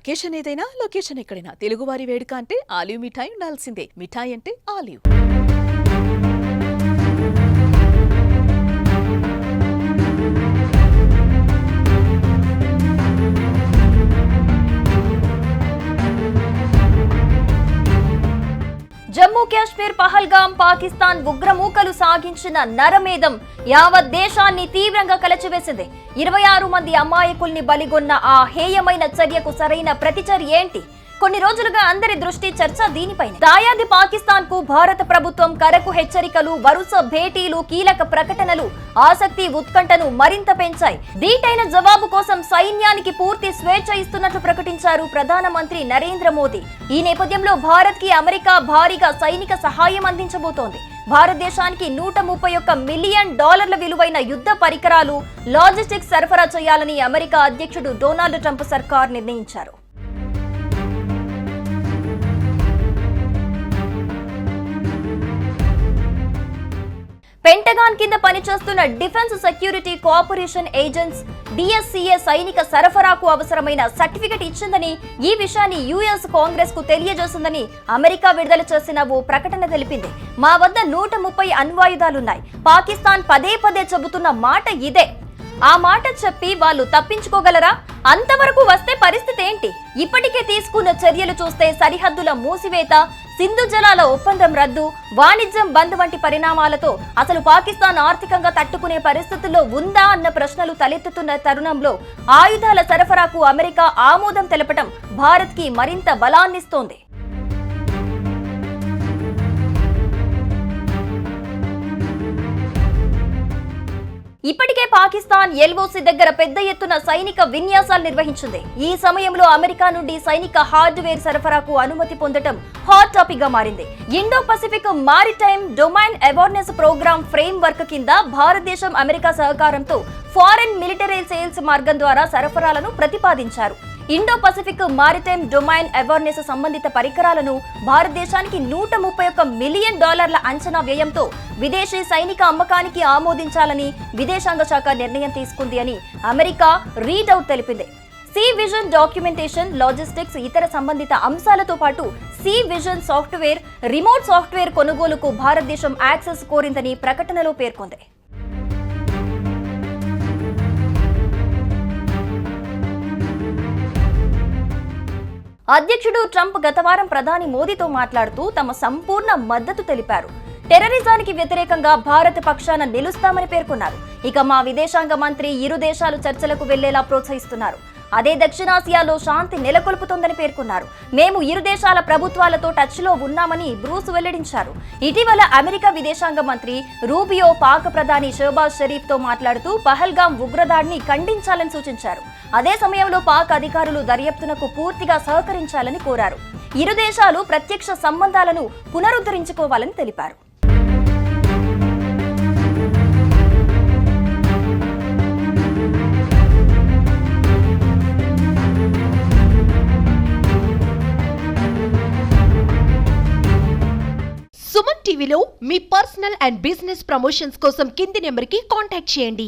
Occasion ఏదైనా location ఎక్కడైనా తెలుగువారి వేడుక అంటే ఆలివ్ మిఠాయి ఉండాల్సిందే. మిఠాయి అంటే ఆలివ్. జమ్మూ కాశ్మీర్ పహల్గాం పాకిస్తాన్ ఉగ్రమూకలు సాగించిన నరమేధం యావత్ దేశాన్ని తీవ్రంగా కలచివేసింది. 26 మంది అమాయకుల్ని బలిగొన్న ఆ హేయమైన చర్యకు సరైన ప్రతిచర్య ఏంటి? కొన్ని రోజులుగా అందరి దృష్టి చర్చ దీనిపైనే. దాయాది పాకిస్తాన్ కు భారత ప్రభుత్వం కరకు హెచ్చరికలు, వరుస భేటీలు, కీలక ప్రకటనలు ఆసక్తి ఉత్కంఠను మరింత పెంచాయి. దీటైన జవాబు కోసం సైన్యానికి పూర్తి స్వేచ్ఛ ఇస్తున్నట్లు ప్రకటించారు ప్రధానమంత్రి నరేంద్ర మోదీ. ఈ నేపథ్యంలో భారత్ కి అమెరికా భారీగా సైనిక సహాయం అందించబోతోంది. భారతదేశానికి $131 మిలియన్ విలువైన యుద్ధ పరికరాలు, లాజిస్టిక్స్ సరఫరా చేయాలని అమెరికా అధ్యక్షుడు డొనాల్డ్ ట్రంప్ సర్కార్ నిర్ణయించారు. పెంటగాన్ కింద పనిచేస్తున్న defence security cooperation agency DSCA సైనిక సరఫరాకు అవసరమైన సర్టిఫికెట్ ఇచ్చిందని, ఈ విషయాన్ని US కాంగ్రెస్ కు తెలియజేసిందని అమెరికా విడుదల చేసిన ఓ ప్రకటన తెలిపింది. మా వద్ద 130 అణ్వాయుధాలున్నాయి. పాకిస్తాన్ పదే చెబుతున్న మాట ఇదే. ఆ మాట చెప్పి వాళ్ళు తప్పించుకోగలరా? అంతవరకు వస్తే పరిస్థితి ఏంటి? ఇప్పటికే తీసుకున్న చర్యలు చూస్తే సరిహద్దుల మూసివేత, సింధు జలాల ఒప్పందం రద్దు, వాణిజ్యం బంద్ వంటి పరిణామాలతో అసలు పాకిస్తాన్ ఆర్థికంగా తట్టుకునే పరిస్థితుల్లో ఉందా అన్న ప్రశ్నలు తలెత్తుతున్న తరుణంలో ఆయుధాల సరఫరాకు అమెరికా ఆమోదం తెలపడం భారత్ కి మరింత బలాన్నిస్తోంది. ఇప్పటికే పాకిస్తాన్ LOC దగ్గర పెద్ద ఎత్తున సైనిక విన్యాసాలు నిర్వహించింది. ఈ సమయంలో అమెరికా నుండి సైనిక హార్డ్వేర్ సరఫరాకు అనుమతి పొందడం హాట్ టాపిక్ గా మారింది. Indo Pacific maritime domain awareness program framework కింద భారతదేశం అమెరికా సహకారంతో ఫారెన్ మిలిటరీ సేల్స్ మార్గం ద్వారా సరఫరాలను ప్రతిపాదించారు. Indo Pacific maritime domain awareness సంబంధిత పరికరాలను భారతదేశానికి $131 మిలియన్ అంచనా వ్యయంతో విదేశీ సైనిక అమ్మకానికి ఆమోదించాలని విదేశాంగ శాఖ నిర్ణయం తీసుకుంది అని అమెరికా రీడౌట్ తెలిపింది. సీ విజన్ డాక్యుమెంటేషన్, లాజిస్టిక్స్, ఇతర సంబంధిత అంశాలతో పాటు sea vision software, remote software కొనుగోలుకు భారతదేశం యాక్సెస్ కోరిందని ప్రకటనలో పేర్కొంది. అధ్యక్షుడు ట్రంప్ గత వారం ప్రధాని మోదీతో మాట్లాడుతూ తమ సంపూర్ణ మద్దతు తెలిపారు. టెర్రరిజానికి వ్యతిరేకంగా భారత పక్షాన నిలుస్తామని పేర్కొన్నారు. ఇక మా విదేశాంగ మంత్రి ఇరు దేశాలు చర్చలకు వెళ్లేలా ప్రోత్సహిస్తున్నారు. అదే దక్షిణాసియాలో శాంతి నెలకొల్పుతోందని పేర్కొన్నారు. మేము ఇరు దేశాల ప్రభుత్వాలతో టచ్ లో ఉన్నామని బ్రూస్ వెల్లడించారు. ఇటీవల అమెరికా విదేశాంగ మంత్రి రూబియో పాక్ ప్రధాని షహబాజ్ షరీఫ్ తో మాట్లాడుతూ పహల్గాం ఉగ్రదాడిని ఖండించాలని సూచించారు. అదే సమయంలో పాక్ అధికారులు దర్యాప్తునకు పూర్తిగా సహకరించాలని కోరారు. ఇరు దేశాలు ప్రత్యక్ష సంబంధాలను పునరుద్ధరించుకోవాలని తెలిపారు. సుమన్ టీవీలో మీ పర్సనల్ అండ్ బిజినెస్ ప్రమోషన్స్ కోసం కింది నెంబర్కి కాంటాక్ట్ చేయండి.